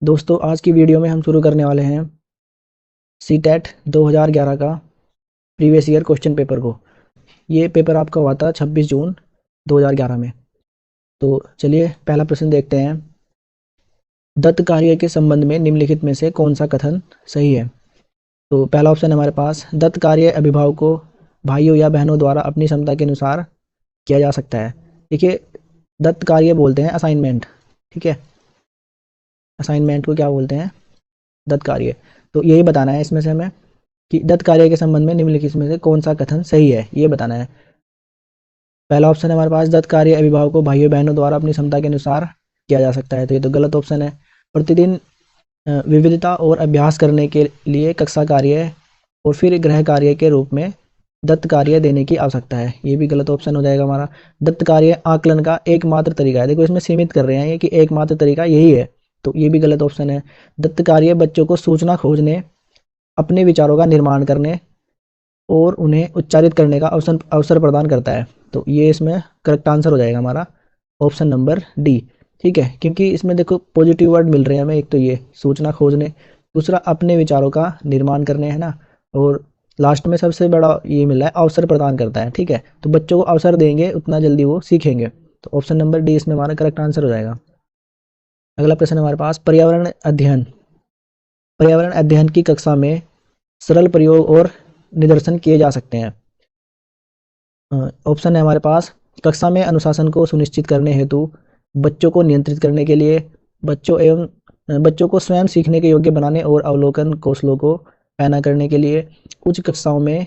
दोस्तों आज की वीडियो में हम शुरू करने वाले हैं सीटेट 2011 का प्रीवियस ईयर क्वेश्चन पेपर को। ये पेपर आपका हुआ था 26 जून 2011 में। तो चलिए पहला प्रश्न देखते हैं। दत्त कार्य के संबंध में निम्नलिखित में से कौन सा कथन सही है। तो पहला ऑप्शन है हमारे पास, दत्त कार्य अभिभावक को भाइयों या बहनों द्वारा अपनी क्षमता के अनुसार किया जा सकता है। देखिए, दत्त कार्य बोलते हैं असाइनमेंट। ठीक है, असाइनमेंट को क्या बोलते हैं? दत्त कार्य। तो यही बताना है इसमें से हमें कि दत्त कार्य के संबंध में निम्नलिखित में से कौन सा कथन सही है, ये बताना है। पहला ऑप्शन है हमारे पास, दत्त कार्य अभिभावक को भाइयों बहनों द्वारा अपनी क्षमता के अनुसार किया जा सकता है। तो ये तो गलत ऑप्शन है। प्रतिदिन विविधता और अभ्यास करने के लिए कक्षा कार्य और फिर गृह कार्य के रूप में दत्त कार्य देने की आवश्यकता है। ये भी गलत ऑप्शन हो जाएगा हमारा। दत्त कार्य आकलन का एकमात्र तरीका है। देखो, इसमें सीमित कर रहे हैं ये कि एकमात्र तरीका यही है, तो ये भी गलत ऑप्शन है। दत्त कार्य बच्चों को सूचना खोजने, अपने विचारों का निर्माण करने और उन्हें उच्चारित करने का अवसर अवसर प्रदान करता है। तो ये इसमें करेक्ट आंसर हो जाएगा हमारा ऑप्शन नंबर डी। ठीक है, क्योंकि इसमें देखो पॉजिटिव वर्ड मिल रहे हैं हमें। एक तो ये सूचना खोजने, दूसरा अपने विचारों का निर्माण करने, है ना, और लास्ट में सबसे बड़ा ये मिला है अवसर प्रदान करता है। ठीक है, तो बच्चों को अवसर देंगे उतना जल्दी वो सीखेंगे। तो ऑप्शन नंबर डी इसमें हमारा करेक्ट आंसर हो जाएगा। अगला प्रश्न हमारे पास, पर्यावरण अध्ययन। पर्यावरण अध्ययन की कक्षा में सरल प्रयोग और निदर्शन किए जा सकते हैं। ऑप्शन है हमारे पास, कक्षा में अनुशासन को सुनिश्चित करने हेतु, बच्चों को नियंत्रित करने के लिए, बच्चों को स्वयं सीखने के योग्य बनाने और अवलोकन कौशलों को पैदा करने के लिए, उच्च कक्षाओं में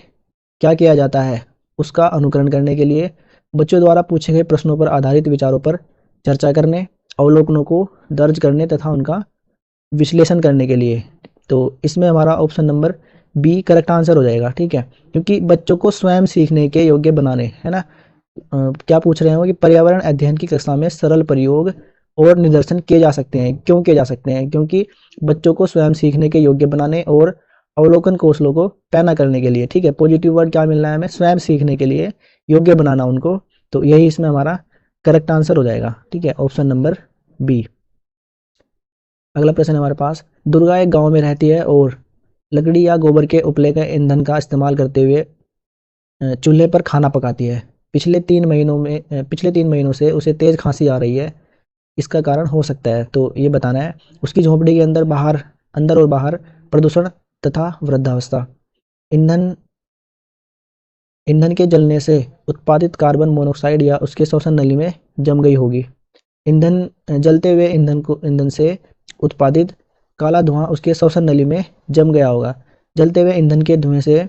क्या किया जाता है उसका अनुकरण करने के लिए, बच्चों द्वारा पूछे गए प्रश्नों पर आधारित विचारों पर चर्चा करने, अवलोकनों को दर्ज करने तथा उनका विश्लेषण करने के लिए। तो इसमें हमारा option number B correct answer हो जाएगा। ठीक है, क्योंकि बच्चों को स्वयं सीखने के योग्य बनाने, है ना। क्या पूछ रहे हैं वो कि पर्यावरण अध्ययन की कक्षा में सरल प्रयोग और निदर्शन किए जा सकते हैं। क्यों किए जा सकते हैं? क्योंकि बच्चों को स्वयं सीखने के योग्य बनाने और अवलोकन कौशलों को पैदा करने के लिए। ठीक है, पॉजिटिव वर्ड क्या मिल रहा है हमें? स्वयं सीखने के लिए योग्य बनाना उनको। तो यही इसमें हमारा करेक्ट आंसर हो जाएगा। ठीक है, ऑप्शन नंबर बी। अगला प्रश्न है हमारे पास, दुर्गा एक गांव में रहती है और लकड़ी या गोबर के उपले के ईंधन का इस्तेमाल करते हुए चूल्हे पर खाना पकाती है। पिछले 3 महीनों से उसे तेज खांसी आ रही है। इसका कारण हो सकता है, तो ये बताना है। उसकी झोंपड़ी के अंदर और बाहर प्रदूषण तथा वृद्धावस्था, ईंधन ईंधन के जलने से उत्पादित कार्बन मोनोऑक्साइड या उसके श्वसन नली में जम गई होगी। जलते हुए ईंधन से उत्पादित काला धुआं उसके श्वसन नली में जम गया होगा। जलते हुए ईंधन के धुएं से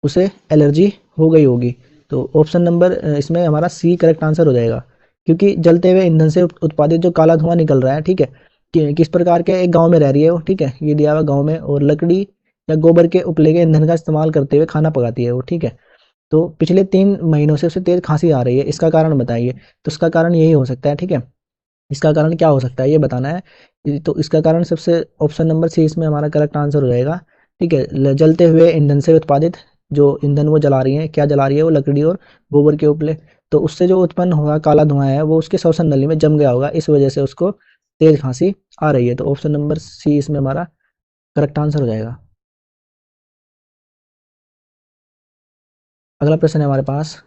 उसे एलर्जी हो गई होगी। तो ऑप्शन नंबर इसमें हमारा सी करेक्ट आंसर हो जाएगा, क्योंकि जलते हुए ईंधन से उत्पादित जो काला धुआं निकल रहा है, ठीक है, किस प्रकार के एक गांव में रह रही है वो। ठीक है, ये दिया हुआ गांव में, और लकड़ी या गोबर के उपले के ईंधन का इस्तेमाल करते हुए खाना पकाती है वो। ठीक है, तो पिछले 3 महीनों से उसे तेज खांसी आ रही है, इसका कारण बताइए। तो इसका कारण यही हो सकता है। ठीक है, इसका कारण क्या हो सकता है ये बताना है। तो इसका कारण सबसे ऑप्शन नंबर सी इसमें हमारा करेक्ट आंसर हो जाएगा। ठीक है, जलते हुए ईंधन से उत्पादित जो ईंधन वो जला रही है, क्या जला रही है वो? लकड़ी और गोबर के उपले। तो उससे जो उत्पन्न हुआ काला धुआं है वो उसके श्वसन नली में जम गया होगा, इस वजह से उसको तेज खांसी आ रही है। तो ऑप्शन नंबर सी इसमें हमारा करेक्ट आंसर हो जाएगा। अगला प्रश्न है हमारे पास,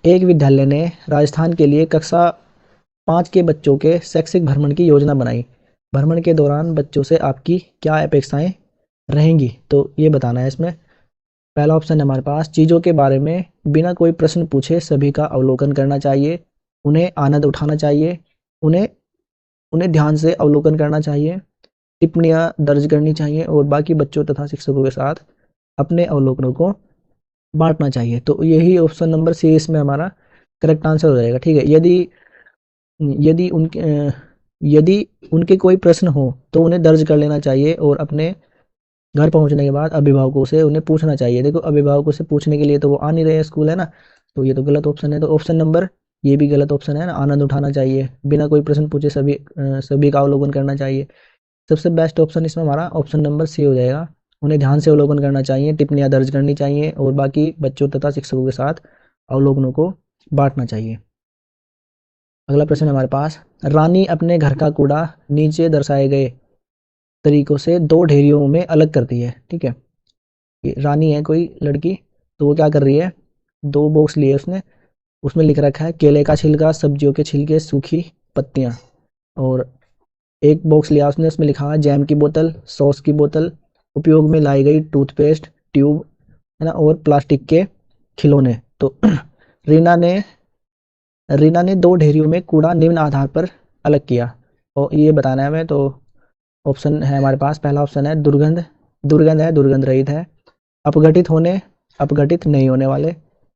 एक विद्यालय ने राजस्थान के लिए कक्षा 5 के बच्चों के शैक्षिक भ्रमण की योजना बनाई। भ्रमण के दौरान बच्चों से आपकी क्या अपेक्षाएं रहेंगी? तो ये बताना है इसमें। पहला ऑप्शन है हमारे पास, चीज़ों के बारे में बिना कोई प्रश्न पूछे सभी का अवलोकन करना चाहिए, उन्हें आनंद उठाना चाहिए, उन्हें उन्हें ध्यान से अवलोकन करना चाहिए, टिप्पणियाँ दर्ज करनी चाहिए और बाकी बच्चों तथा शिक्षकों के साथ अपने अवलोकनों को बांटना चाहिए। तो यही ऑप्शन नंबर सी इसमें हमारा करेक्ट आंसर हो जाएगा। ठीक है, यदि यदि उनके यदि उनके कोई प्रश्न हो तो उन्हें दर्ज कर लेना चाहिए और अपने घर पहुंचने के बाद अभिभावकों से उन्हें पूछना चाहिए। देखो, अभिभावकों से पूछने के लिए तो वो आ नहीं रहे हैं स्कूल, है ना, तो ये तो गलत ऑप्शन है। तो ऑप्शन नंबर ये भी गलत ऑप्शन है ना, आनंद उठाना चाहिए, बिना कोई प्रश्न पूछे सभी का अवलोकन करना चाहिए। सबसे बेस्ट ऑप्शन इसमें हमारा ऑप्शन नंबर सी हो जाएगा। उन्हें ध्यान से अवलोकन करना चाहिए, टिप्पणियां दर्ज करनी चाहिए और बाकी बच्चों तथा शिक्षकों के साथ अवलोकनों को बांटना चाहिए। अगला प्रश्न है हमारे पास, रानी अपने घर का कूड़ा नीचे दर्शाए गए तरीकों से 2 ढेरियों में अलग करती है। ठीक है, ये रानी है कोई लड़की, तो वो क्या कर रही है, 2 बॉक्स लिए उसने, उसमें लिख रखा है केले का छिलका, सब्जियों के छिलके, सूखी पत्तियां। और एक बॉक्स लिया उसने, उसमें लिखा है जैम की बोतल, सॉस की बोतल, उपयोग में लाई गई टूथपेस्ट ट्यूब, है ना, और प्लास्टिक के खिलौने। तो रीना ने रीना ने 2 ढेरियों में कूड़ा निम्न आधार पर अलग किया, और ये बताना है हमें। तो ऑप्शन है हमारे पास, पहला ऑप्शन है दुर्गंध, दुर्गंध है, दुर्गंध रहित है। अपघटित होने, अपघटित नहीं होने वाले।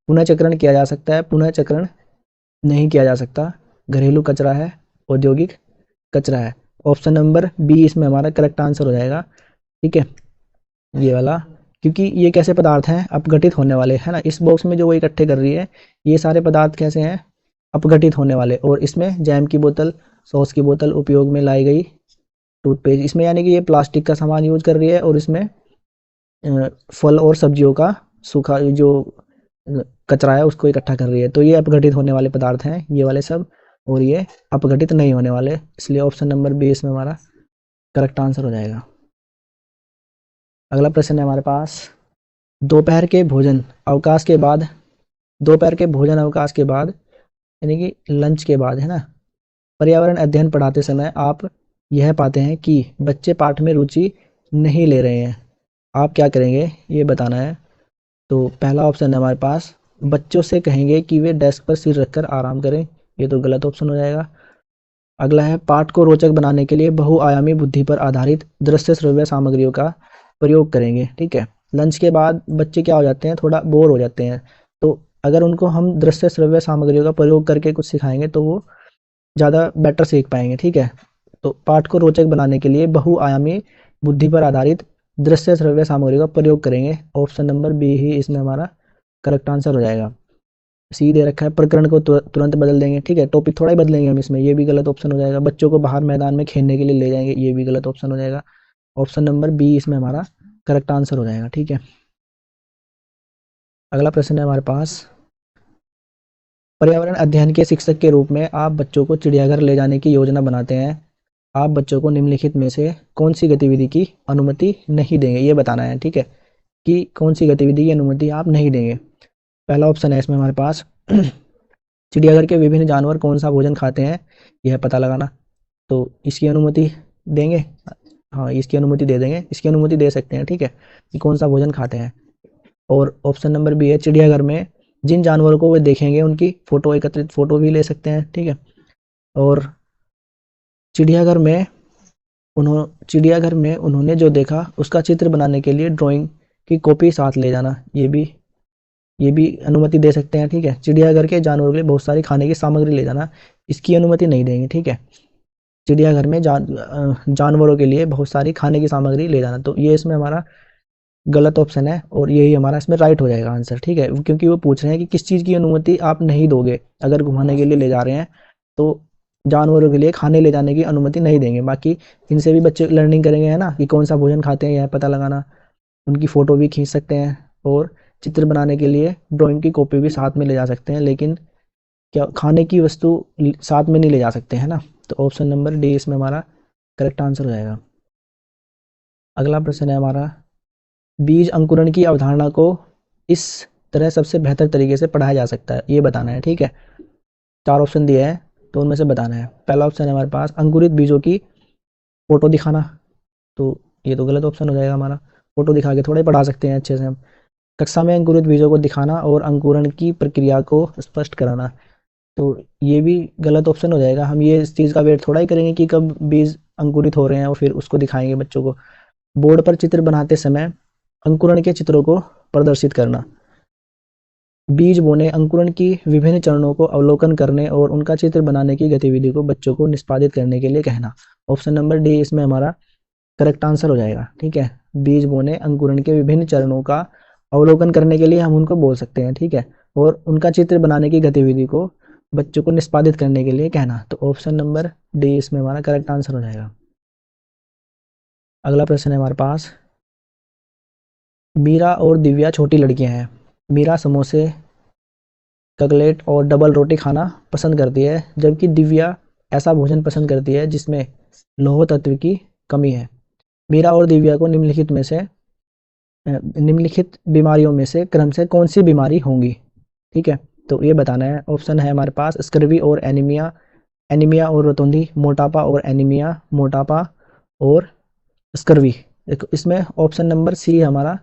पुनः चक्रण किया जा सकता है, पुनः चक्रण नहीं किया जा सकता। घरेलू कचरा है, औद्योगिक कचरा है। ऑप्शन नंबर बी इसमें हमारा करेक्ट आंसर हो जाएगा। ठीक है, ये वाला, क्योंकि ये कैसे पदार्थ हैं, अपघटित होने वाले, है ना। इस बॉक्स में जो वो इकट्ठे कर रही है, ये सारे पदार्थ कैसे हैं, अपघटित होने वाले। और इसमें जैम की बोतल, सॉस की बोतल, उपयोग में लाई गई टूथपेस्ट, इसमें यानी कि ये प्लास्टिक का सामान यूज कर रही है। और इसमें फल और सब्जियों का सूखा जो कचरा है उसको इकट्ठा कर रही है। तो ये अपघटित होने वाले पदार्थ हैं ये वाले सब, और ये अपघटित नहीं होने वाले, इसलिए ऑप्शन नंबर बी इसमें हमारा करेक्ट आंसर हो जाएगा। अगला प्रश्न है हमारे पास, दोपहर के भोजन अवकाश के बाद, दोपहर के भोजन अवकाश के बाद यानी कि लंच के बाद, है ना, पर्यावरण अध्ययन पढ़ाते समय आप यह पाते हैं कि बच्चे पाठ में रुचि नहीं ले रहे हैं, आप क्या करेंगे, ये बताना है। तो पहला ऑप्शन है हमारे पास, बच्चों से कहेंगे कि वे डेस्क पर सिर रखकर आराम करें, ये तो गलत ऑप्शन हो जाएगा। अगला है, पाठ को रोचक बनाने के लिए बहुआयामी बुद्धि पर आधारित दृश्य श्रव्य सामग्रियों का प्रयोग करेंगे। ठीक है, लंच के बाद बच्चे क्या हो जाते हैं, थोड़ा बोर हो जाते हैं, तो अगर उनको हम दृश्य श्रव्य सामग्रियों का प्रयोग करके कुछ सिखाएंगे तो वो ज़्यादा बेटर सीख पाएंगे। ठीक है, तो पाठ को रोचक बनाने के लिए बहुआयामी बुद्धि पर आधारित दृश्य श्रव्य सामग्री का प्रयोग करेंगे। ऑप्शन नंबर बी ही इसमें हमारा करेक्ट आंसर हो जाएगा। सी दे रखा है, प्रकरण को तुरंत बदल देंगे। ठीक है, टॉपिक थोड़ा ही बदलेंगे हम इसमें, ये भी गलत ऑप्शन हो जाएगा। बच्चों को बाहर मैदान में खेलने के लिए ले जाएंगे, ये भी गलत ऑप्शन हो जाएगा। ऑप्शन नंबर बी इसमें हमारा करेक्ट आंसर हो जाएगा। ठीक है, अगला प्रश्न है हमारे पास, पर्यावरण अध्ययन के शिक्षक के रूप में आप बच्चों को चिड़ियाघर ले जाने की योजना बनाते हैं, आप बच्चों को निम्नलिखित में से कौन सी गतिविधि की अनुमति नहीं देंगे, ये बताना है। ठीक है, कि कौन सी गतिविधि की अनुमति आप नहीं देंगे। पहला ऑप्शन है इसमें हमारे पास, चिड़ियाघर के विभिन्न जानवर कौन सा भोजन खाते हैं, यह पता लगाना। तो इसकी अनुमति देंगे, हाँ इसकी अनुमति दे देंगे, इसकी अनुमति दे सकते हैं। ठीक है, कि कौन सा भोजन खाते हैं। और ऑप्शन नंबर बी है, चिड़ियाघर में जिन जानवरों को वे देखेंगे उनकी फोटो, एकत्रित फोटो भी ले सकते हैं। ठीक है, और चिड़ियाघर में चिड़ियाघर में उन्होंने जो देखा उसका चित्र बनाने के लिए ड्राइंग की कॉपी साथ ले जाना, ये भी अनुमति दे सकते हैं। ठीक है, चिड़ियाघर के जानवरों के लिए बहुत सारी खाने की सामग्री ले जाना, इसकी अनुमति नहीं देंगे। ठीक है, चिड़ियाघर में जानवरों के लिए बहुत सारी खाने की सामग्री ले जाना, तो ये इसमें हमारा गलत ऑप्शन है, और यही हमारा इसमें राइट हो जाएगा आंसर। ठीक है, क्योंकि वो पूछ रहे हैं कि किस चीज़ की अनुमति आप नहीं दोगे, अगर घुमाने के लिए ले जा रहे हैं तो जानवरों के लिए खाने ले जाने की अनुमति नहीं देंगे। बाकी इनसे भी बच्चे लर्निंग करेंगे, है ना, कि कौन सा भोजन खाते हैं यह पता लगाना, उनकी फ़ोटो भी खींच सकते हैं, और चित्र बनाने के लिए ड्राइंग की कॉपी भी साथ में ले जा सकते हैं, लेकिन क्या खाने की वस्तु साथ में नहीं ले जा सकते, है ना। तो ऑप्शन नंबर डी इसमें हमारा करेक्ट आंसर हो जाएगा। अगला प्रश्न है हमारा, बीज अंकुरण की अवधारणा को इस तरह सबसे बेहतर तरीके से पढ़ाया जा सकता है, ये बताना है। ठीक है, 4 ऑप्शन दिए हैं, तो उनमें से बताना है। पहला ऑप्शन है हमारे पास, अंकुरित बीजों की फोटो दिखाना, तो ये तो गलत ऑप्शन हो जाएगा हमारा, फोटो दिखा के थोड़ा ही पढ़ा सकते हैं अच्छे से हम। कक्षा में अंकुरित बीजों को दिखाना और अंकुरण की प्रक्रिया को स्पष्ट कराना, तो ये भी गलत ऑप्शन हो जाएगा। हम ये इस चीज़ का वेट थोड़ा ही करेंगे कि कब बीज अंकुरित हो रहे हैं और फिर उसको दिखाएंगे बच्चों को। बोर्ड पर चित्र बनाते समय अंकुरण के चित्रों को प्रदर्शित करना, बीज बोने, अंकुरण की विभिन्न चरणों को अवलोकन करने और उनका चित्र बनाने की गतिविधि को बच्चों को निष्पादित करने के लिए कहना। ऑप्शन नंबर डी इसमें हमारा करेक्ट आंसर हो जाएगा। ठीक है, बीज बोने, अंकुरण के विभिन्न चरणों का अवलोकन करने के लिए हम उनको बोल सकते हैं। ठीक है, और उनका चित्र बनाने की गतिविधि को बच्चों को निष्पादित करने के लिए कहना, तो ऑप्शन नंबर डी इसमें हमारा करेक्ट आंसर हो जाएगा। अगला प्रश्न है हमारे पास, मीरा और दिव्या छोटी लड़कियां हैं, मीरा समोसे, ककलेट और डबल रोटी खाना पसंद करती है, जबकि दिव्या ऐसा भोजन पसंद करती है जिसमें लौह तत्व की कमी है। मीरा और दिव्या को निम्नलिखित बीमारियों में से क्रम से कौन सी बीमारी होंगी। ठीक है, तो ये बताना है। ऑप्शन है हमारे पास स्कर्वी और एनीमिया, एनीमिया और रोतुंदी, मोटापा और एनीमिया, मोटापा और स्कर्वी। देखो इसमें ऑप्शन नंबर सी हमारा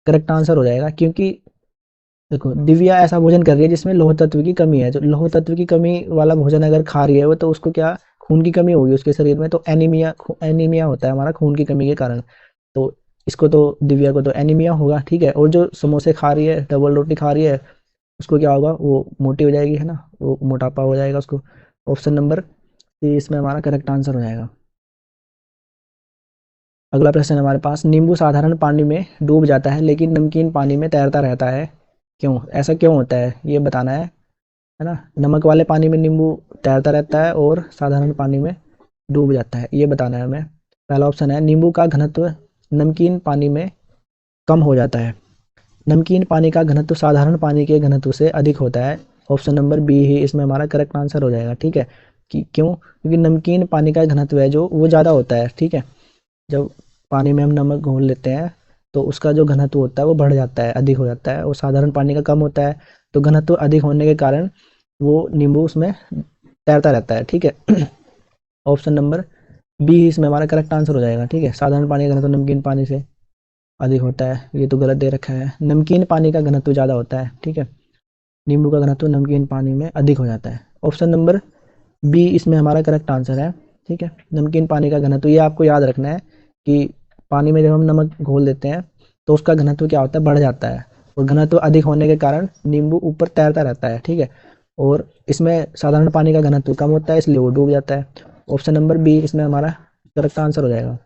करेक्ट आंसर हो जाएगा, क्योंकि देखो दिव्या ऐसा भोजन कर रही है जिसमें लौह तत्व की कमी है। जो लौह तत्व की कमी वाला भोजन अगर खा रही है वो, तो उसको क्या खून की कमी होगी उसके शरीर में, तो एनीमिया एनीमिया होता है हमारा खून की कमी के कारण। तो इसको तो दिव्या को तो एनीमिया होगा। ठीक है, और जो समोसे खा रही है, डबल रोटी खा रही है, उसको क्या होगा, वो मोटी हो जाएगी, है ना, वो मोटापा हो जाएगा उसको। ऑप्शन नंबर सी इसमें हमारा करेक्ट आंसर हो जाएगा। अगला प्रश्न है हमारे पास, नींबू साधारण पानी में डूब जाता है लेकिन नमकीन पानी में तैरता रहता है, क्यों? ऐसा क्यों होता है ये बताना है ना। नमक वाले पानी में नींबू तैरता रहता है और साधारण पानी में डूब जाता है, ये बताना है हमें। पहला ऑप्शन है नींबू का घनत्व नमकीन पानी में कम हो जाता है। नमकीन पानी का घनत्व साधारण पानी के घनत्व से अधिक होता है। ऑप्शन नंबर बी ही इसमें हमारा करेक्ट आंसर हो जाएगा। ठीक है, कि क्यों? क्योंकि नमकीन पानी का घनत्व है जो वो ज़्यादा होता है। ठीक है, जब पानी में हम नमक घोल लेते हैं तो उसका जो घनत्व होता है वो बढ़ जाता है, अधिक हो जाता है, और साधारण पानी का कम होता है। तो घनत्व अधिक होने के कारण वो नींबू उसमें तैरता रहता है। ठीक है, ऑप्शन नंबर बी इसमें हमारा करेक्ट आंसर हो जाएगा। ठीक है, साधारण पानी का घनत्व नमकीन पानी से अधिक होता है, ये तो गलत दे रखा है। नमकीन पानी का घनत्व ज़्यादा होता है। ठीक है, नींबू का घनत्व नमकीन पानी में अधिक हो जाता है। ऑप्शन नंबर बी इसमें हमारा करेक्ट आंसर है। ठीक है, नमकीन पानी का घनत्व, ये आपको याद रखना है कि पानी में जब हम नमक घोल देते हैं तो उसका घनत्व क्या होता है, बढ़ जाता है, और घनत्व अधिक होने के कारण नींबू ऊपर तैरता रहता है। ठीक है, और इसमें साधारण पानी का घनत्व कम होता है इसलिए वो डूब जाता है। ऑप्शन नंबर बी इसमें हमारा करेक्ट आंसर हो जाएगा।